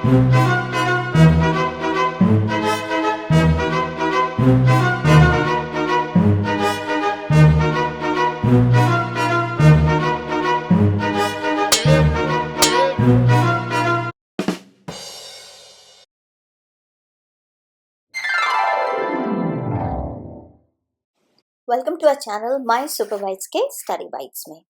Welcome to our channel my supervise के study bytes में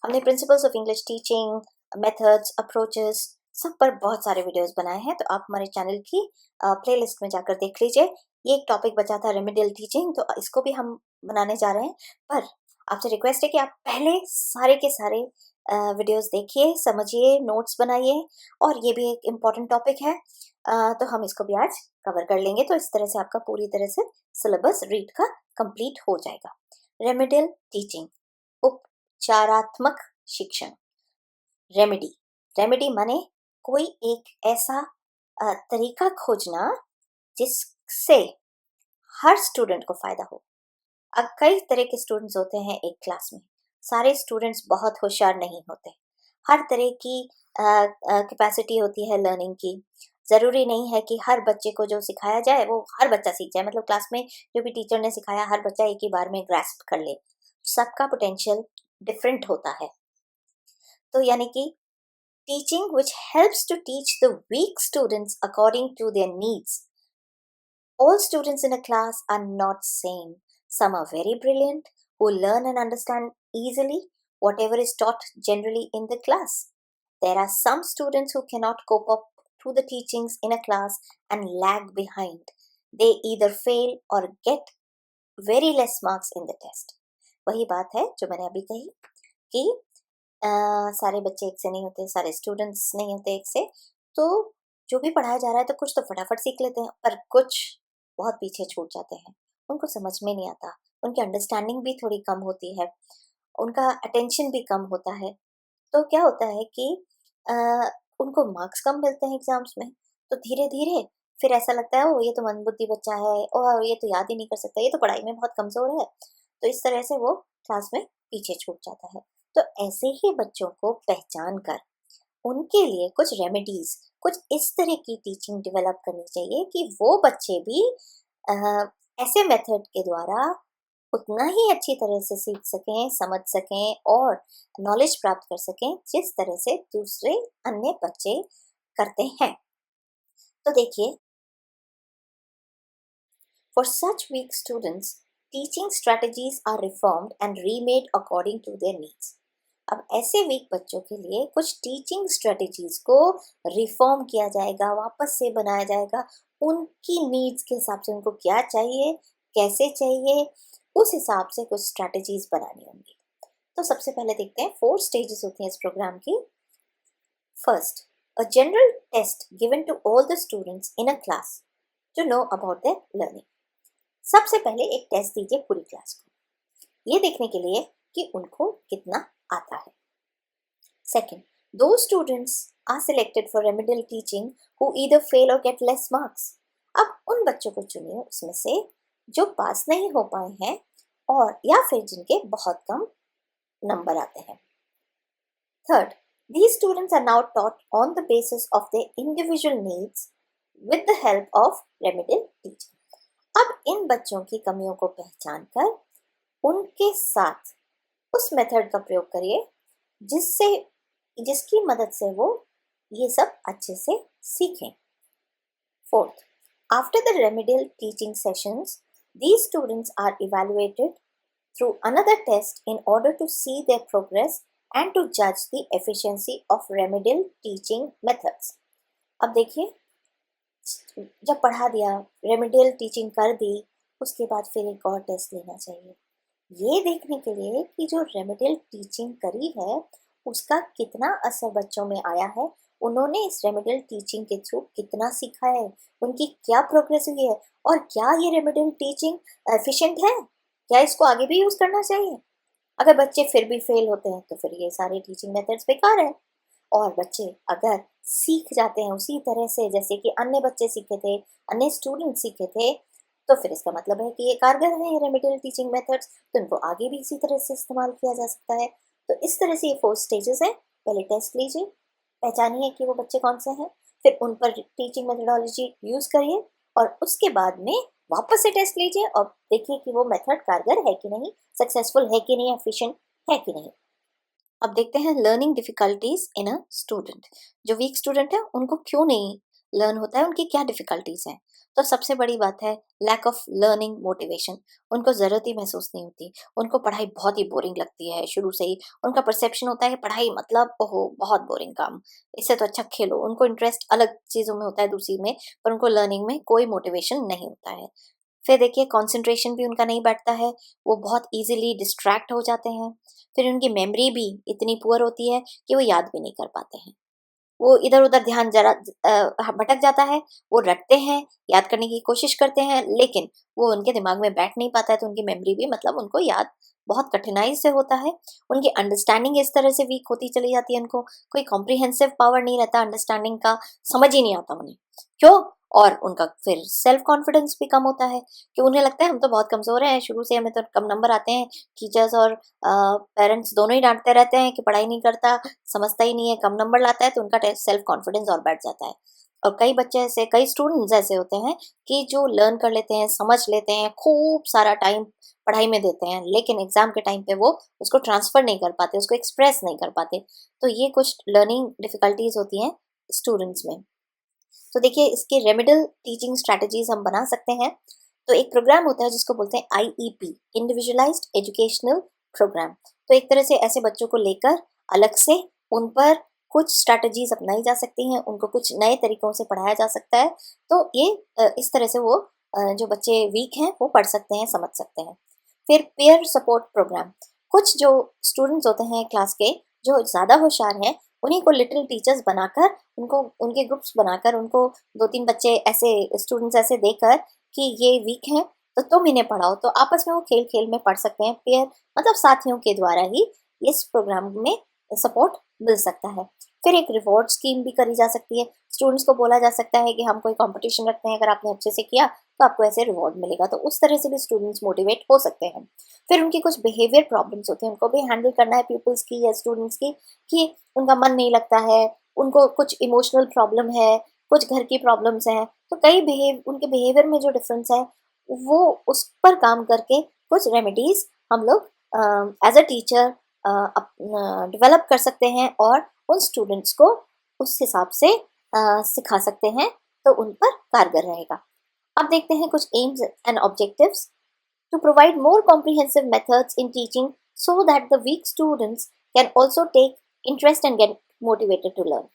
हमने principles of English teaching, methods, approaches सब पर बहुत सारे वीडियोस बनाए हैं, तो आप हमारे चैनल की प्लेलिस्ट में जाकर देख लीजिए। ये एक टॉपिक बचा था रेमेडियल टीचिंग, तो इसको भी हम बनाने जा रहे हैं। पर आपसे रिक्वेस्ट है कि आप पहले सारे के सारे वीडियोस देखिए, समझिए, नोट्स बनाइए, और ये भी एक इम्पॉर्टेंट टॉपिक है, तो हम इसको भी आज कवर कर लेंगे। तो इस तरह से आपका पूरी तरह से सिलेबस रीड का कंप्लीट हो जाएगा। रेमेडियल टीचिंग, उपचारात्मक शिक्षण। रेमेडी माने कोई एक ऐसा तरीका खोजना जिससे हर स्टूडेंट को फायदा हो। अब कई तरह के स्टूडेंट्स होते हैं एक क्लास में, सारे स्टूडेंट्स बहुत होशियार नहीं होते, हर तरह की कैपेसिटी होती है लर्निंग की। ज़रूरी नहीं है कि हर बच्चे को जो सिखाया जाए वो हर बच्चा सीख जाए, मतलब क्लास में जो भी टीचर ने सिखाया हर बच्चा एक ही बार में ग्रास्प कर ले। सबका पोटेंशियल डिफरेंट होता है। तो यानी कि teaching which helps to teach the weak students according to their needs. All students in a class are not same. Some are very brilliant, who learn and understand easily whatever is taught generally in the class. There are some students who cannot cope up to the teachings in a class and lag behind. They either fail or get very less marks in the test. वही बात है जो मैंने अभी कही कि सारे बच्चे एक से नहीं होते, सारे स्टूडेंट्स नहीं होते एक से। तो जो भी पढ़ाया जा रहा है तो कुछ तो फटाफट सीख लेते हैं, पर कुछ बहुत पीछे छूट जाते हैं, उनको समझ में नहीं आता, उनकी अंडरस्टैंडिंग भी थोड़ी कम होती है, उनका अटेंशन भी कम होता है। तो क्या होता है कि उनको मार्क्स कम मिलते हैं एग्जाम्स में, तो धीरे धीरे फिर ऐसा लगता है ओ ये तो मंदबुद्धि बच्चा है, और ये तो याद ही नहीं कर सकता, ये तो पढ़ाई में बहुत कमज़ोर है। तो इस तरह से वो क्लास में पीछे छूट जाता है। तो ऐसे ही बच्चों को पहचान कर उनके लिए कुछ रेमेडीज, कुछ इस तरह की टीचिंग डेवलप करनी चाहिए कि वो बच्चे भी ऐसे मेथड के द्वारा उतना ही अच्छी तरह से सीख सकें, समझ सकें और नॉलेज प्राप्त कर सकें जिस तरह से दूसरे अन्य बच्चे करते हैं। तो देखिए, for such weak students teaching strategies are reformed and remade according to their needs. अब ऐसे वीक बच्चों के लिए कुछ टीचिंग स्ट्रेटजीज को रिफॉर्म किया जाएगा, वापस से बनाया जाएगा, उनकी नीड्स के हिसाब से, उनको क्या चाहिए, कैसे चाहिए, उस हिसाब से कुछ स्ट्रेटजीज बनानी होंगी। तो सबसे पहले देखते हैं 4 स्टेजेस होती हैं इस प्रोग्राम की। First, a general test given to all the students in a class to know about their learning. सबसे पहले एक टेस्ट दीजिए पूरी क्लास को, ये देखने के लिए कि उनको कितना आता है। Second, those students are selected for remedial teaching who either fail or get less marks. अब उन बच्चों को चुनिए उसमें से जो पास नहीं हो पाए हैं और या फिर जिनके बहुत कम नंबर आते हैं। Third, these students are now taught on the basis of their individual needs with the help of remedial teaching. अब इन बच्चों की कमियों को पहचान कर उनके साथ उस मेथड का प्रयोग करिए जिसकी मदद से वो ये सब अच्छे से सीखें। Fourth, after the remedial teaching sessions, these students are evaluated through another test in order to see their progress and to judge the efficiency of remedial teaching methods. अब देखिए, जब पढ़ा दिया, रेमेडियल टीचिंग कर दी, उसके बाद फिर एक और टेस्ट लेना चाहिए, ये देखने के लिए कि जो रेमेडियल टीचिंग करी है उसका कितना असर बच्चों में आया है, उन्होंने इस रेमेडियल टीचिंग के थ्रू कितना सीखा है, उनकी क्या प्रोग्रेस हुई है, और क्या ये रेमेडियल टीचिंग एफिशिएंट है, क्या इसको आगे भी यूज़ करना चाहिए। अगर बच्चे फिर भी फेल होते हैं तो फिर ये सारे टीचिंग मेथड्स बेकार हैं, और बच्चे अगर सीख जाते हैं उसी तरह से जैसे कि अन्य बच्चे सीखे थे, अन्य स्टूडेंट सीखे थे, तो फिर इसका मतलब है कि ये कारगर है ये रेमेडियल टीचिंग मेथड्स, तो इनको आगे भी इसी तरह से इस्तेमाल किया जा सकता है। तो इस तरह से ये 4 स्टेजेस हैं। पहले टेस्ट लीजिए, पहचानिए कि वो बच्चे कौन से हैं, फिर उन पर टीचिंग मेथडोलॉजी यूज़ करिए और उसके बाद में वापस से टेस्ट लीजिए और देखिए कि वो मेथड कारगर है कि नहीं, सक्सेसफुल है कि नहीं, एफिशिएंट है कि नहीं। अब देखते हैं learning difficulties in a student. जो वीक स्टूडेंट है उनको क्यों नहीं लर्न होता है, उनकी क्या डिफिकल्टीज हैं। तो सबसे बड़ी बात है लैक ऑफ लर्निंग मोटिवेशन। उनको ज़रूरत ही महसूस नहीं होती, उनको पढ़ाई बहुत ही बोरिंग लगती है शुरू से ही। उनका परसेप्शन होता है कि पढ़ाई मतलब ओहो बहुत बोरिंग काम, इससे तो अच्छा खेलो। उनको इंटरेस्ट अलग चीज़ों में होता है दूसरी में, पर उनको लर्निंग में कोई मोटिवेशन नहीं होता है। फिर देखिए कंसंट्रेशन भी उनका नहीं बैठता है, वो बहुत इजीली डिस्ट्रैक्ट हो जाते हैं। फिर उनकी मेमोरी भी इतनी पुअर होती है कि वो याद भी नहीं कर पाते हैं। वो इधर-उधर ध्यान जरा भटक जाता है, वो रटते हैं, याद करने की कोशिश करते हैं, लेकिन वो उनके दिमाग में बैठ नहीं पाता है, तो उनकी मेमोरी भी मतलब उनको याद बहुत कठिनाई से होता है। उनकी अंडरस्टैंडिंग इस तरह से वीक होती चली जाती है, उनको कोई कॉम्प्रिहेंसिव पावर नहीं रहता अंडरस्टैंडिंग का, समझ ही नहीं आता उन्हें। क्यों? और उनका फिर सेल्फ कॉन्फिडेंस भी कम होता है कि उन्हें लगता है हम तो बहुत कमज़ोर हैं, शुरू से हमें तो कम नंबर आते हैं। टीचर्स और पेरेंट्स दोनों ही डाँटते रहते हैं कि पढ़ाई नहीं करता, समझता ही नहीं है, कम नंबर लाता है, तो उनका सेल्फ कॉन्फिडेंस और बढ़ जाता है। और कई बच्चे ऐसे, कई स्टूडेंट्स ऐसे होते हैं कि जो लर्न कर लेते हैं, समझ लेते हैं, खूब सारा टाइम पढ़ाई में देते हैं, लेकिन एग्जाम के टाइम पे वो उसको ट्रांसफर नहीं कर पाते, उसको एक्सप्रेस नहीं कर पाते। तो ये कुछ लर्निंग डिफिकल्टीज होती हैं स्टूडेंट्स में। तो देखिए इसके रेमेडियल टीचिंग स्ट्रेटजीज हम बना सकते हैं। तो एक प्रोग्राम होता है जिसको बोलते हैं आईईपी, इंडिविजुअलाइज्ड एजुकेशनल प्रोग्राम। तो एक तरह से ऐसे बच्चों को लेकर अलग से उन पर कुछ स्ट्रैटेजीज अपनाई जा सकती हैं, उनको कुछ नए तरीकों से पढ़ाया जा सकता है। तो ये इस तरह से वो जो बच्चे वीक हैं वो पढ़ सकते हैं, समझ सकते हैं। फिर पेयर सपोर्ट प्रोग्राम। कुछ जो स्टूडेंट्स होते हैं क्लास के जो ज़्यादा होशियार हैं, उन्हीं को लिटिल टीचर्स बनाकर, उनको उनके ग्रुप्स बनाकर, उनको 2-3 बच्चे ऐसे स्टूडेंट्स ऐसे देकर कि ये वीक हैं तो तुम इन्हें पढ़ाओ, तो आपस में वो खेल-खेल में पढ़ सकते हैं। पेयर मतलब साथियों के द्वारा ही इस प्रोग्राम में सपोर्ट मिल सकता है। फिर एक रिवॉर्ड स्कीम भी करी जा सकती है। स्टूडेंट्स को बोला जा सकता है कि हम कोई कॉम्पिटिशन रखते हैं, अगर आपने अच्छे से किया तो आपको ऐसे रिवॉर्ड मिलेगा। तो उस तरह से भी स्टूडेंट्स मोटिवेट हो सकते हैं। फिर उनकी कुछ बिहेवियर प्रॉब्लम्स होती हैं, उनको भी हैंडल करना है पीपल्स की या स्टूडेंट्स की, कि उनका मन नहीं लगता है, उनको कुछ इमोशनल प्रॉब्लम है, कुछ घर की प्रॉब्लम्स हैं। तो कई उनके बिहेवियर में जो डिफरेंस है वो उस पर काम करके कुछ रेमेडीज हम लोग एज अ टीचर डेवलप कर सकते हैं और उन स्टूडेंट्स को उस हिसाब से सिखा सकते हैं, तो उन पर कारगर रहेगा। अब देखते हैं कुछ aims and objectives. To provide more comprehensive methods in teaching so that the weak students can also take interest and get motivated to learn.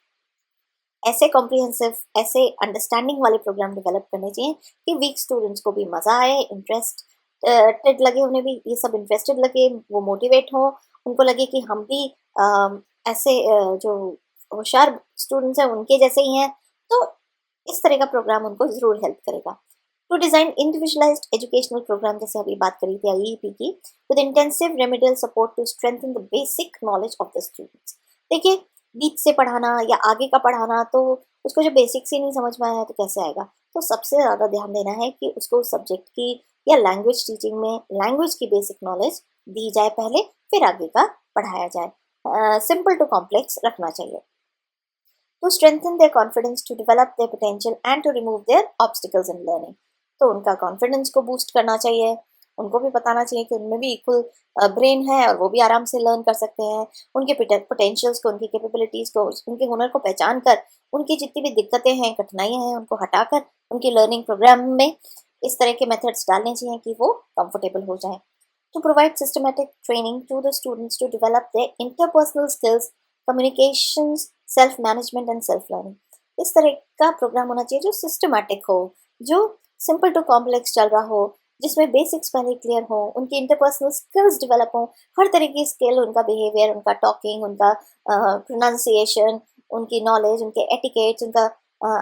ऐसे कॉम्प्रिहेंसिव, ऐसे अंडरस्टैंडिंग वाले प्रोग्राम डेवलप करने चाहिए कि वीक स्टूडेंट्स को भी मज़ा आए, इंटरेस्टेड लगे, उन्हें भी ये सब इंटरेस्टेड लगे, वो मोटिवेट हो, उनको लगे कि हम भी ऐसे जो होशियार स्टूडेंट्स हैं उनके जैसे ही हैं। तो इस तरह का प्रोग्राम उनको ज़रूर हेल्प करेगा। To design individualized educational program, जैसे अभी बात करी थी आईईपी की, with intensive remedial support to strengthen the basic knowledge of the students. देखिए बीच से पढ़ाना या आगे का पढ़ाना, तो उसको जो बेसिक्स ही नहीं समझ में आया तो कैसे आएगा। तो सबसे ज़्यादा ध्यान देना है कि उसको सब्जेक्ट की या लैंग्वेज टीचिंग में लैंग्वेज की बेसिक नॉलेज दी जाए पहले, फिर आगे का पढ़ाया जाए। सिंपल टू कॉम्प्लेक्स रखना चाहिए। To strengthen their confidence, to develop their potential and to remove their obstacles in learning. तो उनका कॉन्फिडेंस को बूस्ट करना चाहिए, उनको भी बताना चाहिए कि उनमें भी इक्वल ब्रेन है और वो भी आराम से लर्न कर सकते हैं। उनके पोटेंशियल्स को, उनकी कैपेबिलिटीज़ को, उनके हुनर को पहचान कर, उनकी जितनी भी दिक्कतें हैं, कठिनाइयाँ हैं, उनको हटाकर उनकी लर्निंग प्रोग्राम में इस तरह के मेथड्स डालने चाहिए कि वो कंफर्टेबल हो जाएं। To provide systematic training to the students to develop their interpersonal skills, communications, self management and self learning. इस तरह का प्रोग्राम होना चाहिए जो सिस्टमैटिक हो, जो सिंपल टू कॉम्प्लेक्स चल रहा हो, जिसमें बेसिक्स पहले क्लियर हो, उनकी इंटरपर्सनल स्किल्स डेवलप हो, हर तरह की स्किल, उनका बिहेवियर, उनका टॉकिंग, उनका प्रोनाउंसिएशन, उनकी नॉलेज, उनके एटिकेट्स, उनका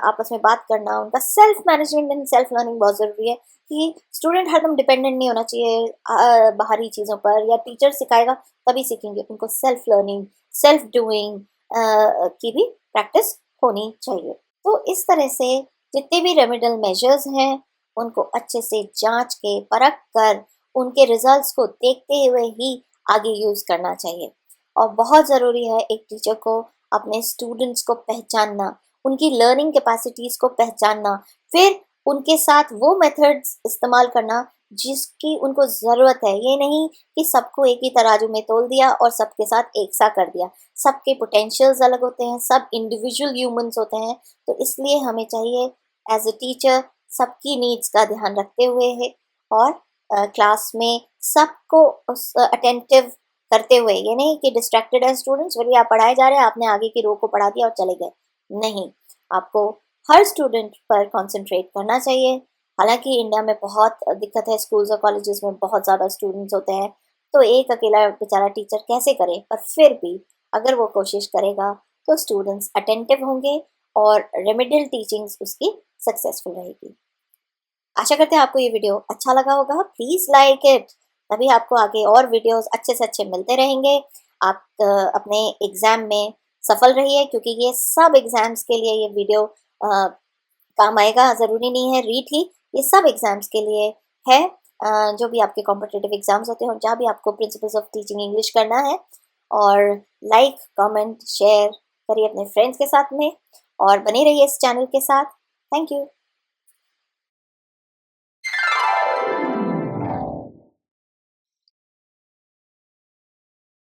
आपस में बात करना, उनका self management and self learning बहुत ज़रूरी है कि स्टूडेंट हरदम डिपेंडेंट नहीं होना चाहिए बाहरी चीज़ों पर, या टीचर सिखाएगा तभी सीखेंगे। उनको सेल्फ लर्निंग, सेल्फ डूइंग की भी प्रैक्टिस होनी चाहिए। तो इस तरह से जितने भी रेमेडियल मेजर्स हैं उनको अच्छे से जांच के, परख कर, उनके रिजल्ट्स को देखते हुए ही आगे यूज़ करना चाहिए। और बहुत ज़रूरी है एक टीचर को अपने स्टूडेंट्स को पहचानना, उनकी लर्निंग कैपेसिटीज़ को पहचानना, फिर उनके साथ वो मेथड्स इस्तेमाल करना जिसकी उनको ज़रूरत है। ये नहीं कि सबको एक ही तराजू में तोल दिया और सबके साथ एक सा कर दिया। सबके पोटेंशियल्स अलग होते हैं, सब इंडिविजुअल ह्यूमंस होते हैं, तो इसलिए हमें चाहिए एज अ टीचर सबकी नीड्स का ध्यान रखते हुए है और क्लास में सबको अटेंटिव करते हुए, ये नहीं कि डिस्ट्रैक्टेड है स्टूडेंट्स, फिर भी आप पढ़ाए जा रहे हैं, आपने आगे की रो को पढ़ा दिया और चले गए। नहीं, आपको हर स्टूडेंट पर कंसंट्रेट करना चाहिए। हालांकि इंडिया में बहुत दिक्कत है, स्कूल्स और कॉलेजेस में बहुत ज़्यादा स्टूडेंट्स होते हैं, तो एक अकेला बेचारा टीचर कैसे करे, पर फिर भी अगर वो कोशिश करेगा तो स्टूडेंट्स अटेंटिव होंगे और रेमेडियल टीचिंग्स उसकी सक्सेसफुल रहेगी। आशा करते हैं आपको ये वीडियो अच्छा लगा होगा। प्लीज़ लाइक इट, तभी आपको आगे और वीडियोस अच्छे से अच्छे मिलते रहेंगे। आप अपने एग्ज़ाम में सफल रहिए, क्योंकि ये सब एग्ज़ाम्स के लिए ये वीडियो काम आएगा। ज़रूरी नहीं है रीट ही, ये सब एग्ज़ाम्स के लिए है। जो भी आपके कॉम्पिटिटिव एग्ज़ाम्स होते हैं, जहाँ भी आपको प्रिंसिपल्स ऑफ टीचिंग इंग्लिश करना है। और लाइक, कमेंट, शेयर करिए अपने फ्रेंड्स के साथ में और बने रहिए इस चैनल के साथ। Thank you.